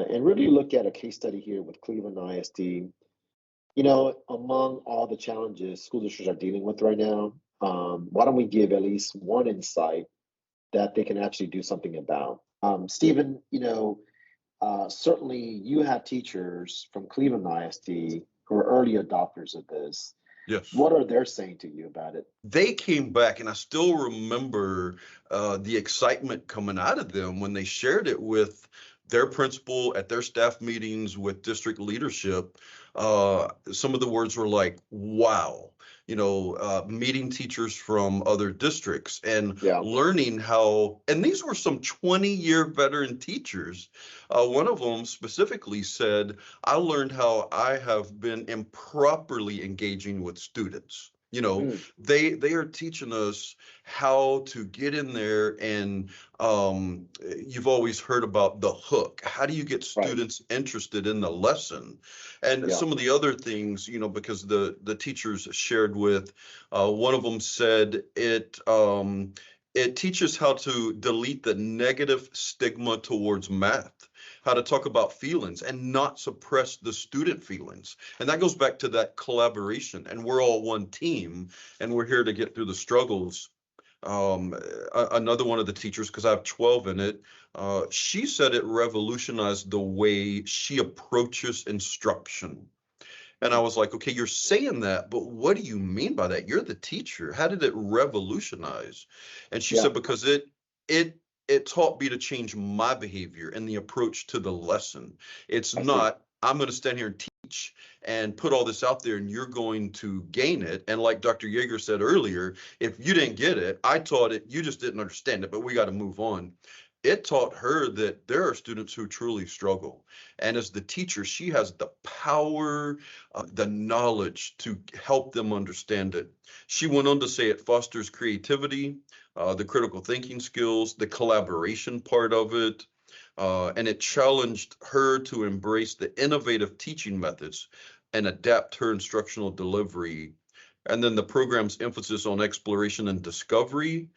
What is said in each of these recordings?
and really look at a case study here with Cleveland ISD. Among all the challenges school districts are dealing with right now, why don't we give at least one insight that they can actually do something about? Stephen, certainly you have teachers from Cleveland ISD who are early adopters of this. Yes. What are they saying to you about it? They came back, and I still remember the excitement coming out of them when they shared it with their principal at their staff meetings with district leadership. Some of the words were like, wow, meeting teachers from other districts and learning how, and these were some 20-year veteran teachers. One of them specifically said, I learned how I have been improperly engaging with students. They are teaching us how to get in there, and you've always heard about the hook. How do you get students interested in the lesson? And some of the other things, because the teachers shared with, one of them said it teaches how to delete the negative stigma towards math, how to talk about feelings and not suppress the student feelings. And that goes back to that collaboration, and we're all one team and we're here to get through the struggles. Another one of the teachers, because I have 12 in it, she said it revolutionized the way she approaches instruction. And I was like, okay, you're saying that, but what do you mean by that? You're the teacher. How did it revolutionize? And she said, because it taught me to change my behavior and the approach to the lesson. It's not, I'm going to stand here and teach and put all this out there and you're going to gain it. And like Dr. Yeager said earlier, if you didn't get it, I taught it, you just didn't understand it, but we got to move on. It taught her that there are students who truly struggle. And as the teacher, she has the power, the knowledge to help them understand it. She went on to say it fosters creativity, the critical thinking skills, the collaboration part of it, and it challenged her to embrace the innovative teaching methods and adapt her instructional delivery. And then the program's emphasis on exploration and discovery,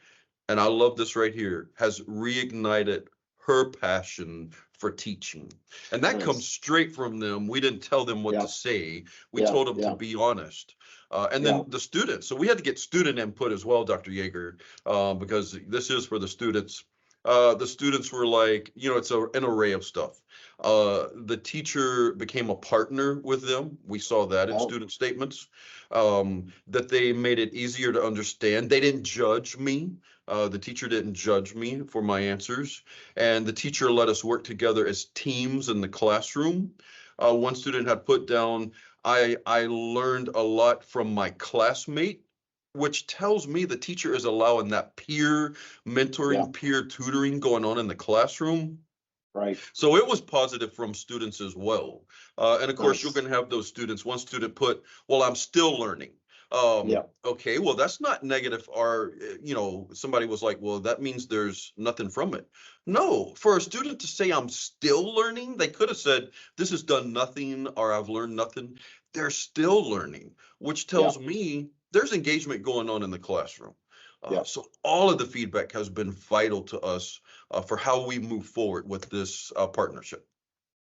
and I love this right here, has reignited her passion for teaching. And that comes straight from them. We didn't tell them what to say. We told them to be honest. And then the students. So we had to get student input as well, Dr. Yeager, because this is for the students. The students were like, it's an array of stuff. The teacher became a partner with them. We saw that in student statements, that they made it easier to understand. They didn't judge me. The teacher didn't judge me for my answers. And the teacher let us work together as teams in the classroom. One student had put down, I learned a lot from my classmate, which tells me the teacher is allowing that peer mentoring, peer tutoring going on in the classroom. Right. So it was positive from students as well. And of course, you're going to have those students. One student put, well, I'm still learning. Okay, well, that's not negative. Or, somebody was like, well, that means there's nothing from it. No, for a student to say I'm still learning, they could have said, this has done nothing or I've learned nothing. They're still learning, which tells me there's engagement going on in the classroom. So all of the feedback has been vital to us for how we move forward with this partnership.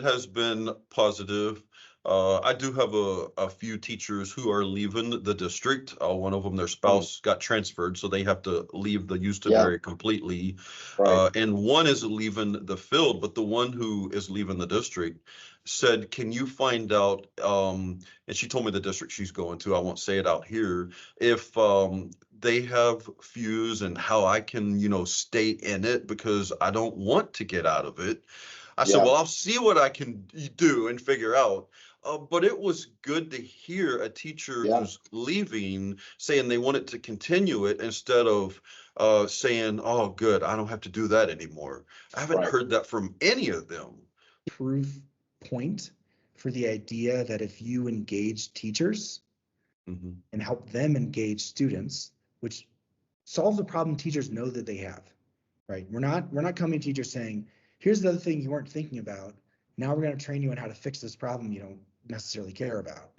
It has been positive. I do have a few teachers who are leaving the district. One of them, their spouse got transferred, so they have to leave the Houston area completely. And one is leaving the field, but the one who is leaving the district said, can you find out, and she told me the district she's going to, I won't say it out here, if they have Fuse and how I can, stay in it because I don't want to get out of it. I said, well, I'll see what I can do and figure out. But it was good to hear a teacher who's leaving saying they wanted to continue it instead of saying, oh, good, I don't have to do that anymore. I haven't heard that from any of them. Proof point for the idea that if you engage teachers and help them engage students, which solves a problem teachers know that they have, right? We're not coming to teachers saying, here's the other thing you weren't thinking about. Now we're going to train you on how to fix this problem you don't necessarily care about.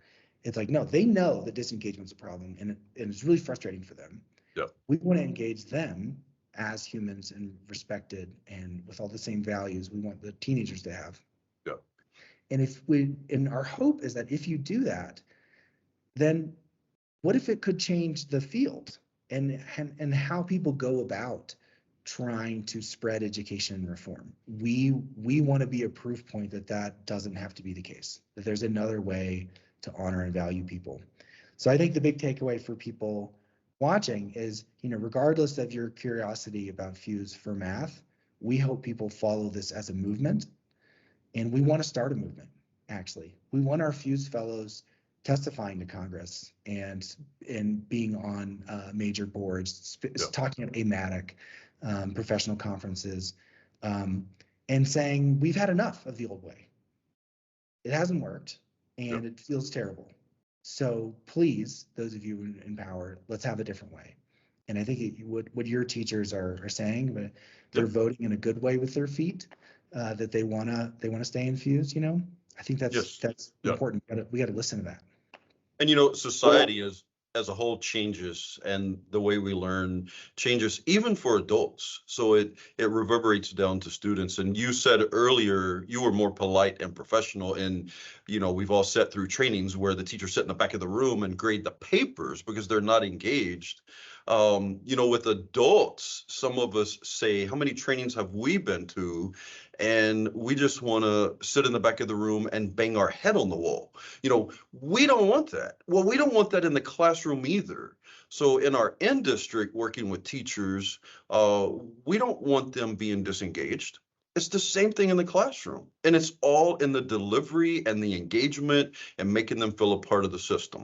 It's like, no, they know that disengagement's a problem and it's really frustrating for them. We want to engage them as humans and respected and with all the same values we want the teenagers to have. And our hope is that if you do that, then what if it could change the field and how people go about trying to spread education and reform? We want to be a proof point that doesn't have to be the case, that there's another way to honor and value people. So I think the big takeaway for people watching is, regardless of your curiosity about Fuse for math, we hope people follow this as a movement, and we want to start a movement. Actually, we want our Fuse fellows testifying to Congress and being on major boards, talking at AMATIC, professional conferences, and saying we've had enough of the old way. It hasn't worked, and it feels terrible. So please, those of you in power, let's have a different way. And I think what your teachers are saying, but they're voting in a good way with their feet, that they wanna stay infused. I think that's important. We got to listen to that. And society as a whole changes, and the way we learn changes, even for adults. So it reverberates down to students. And you said earlier you were more polite and professional, and we've all sat through trainings where the teachers sit in the back of the room and grade the papers because they're not engaged. With adults, some of us say, how many trainings have we been to? And we just want to sit in the back of the room and bang our head on the wall. We don't want that. Well, we don't want that in the classroom either. So in our end district, working with teachers, we don't want them being disengaged. It's the same thing in the classroom, and it's all in the delivery and the engagement and making them feel a part of the system.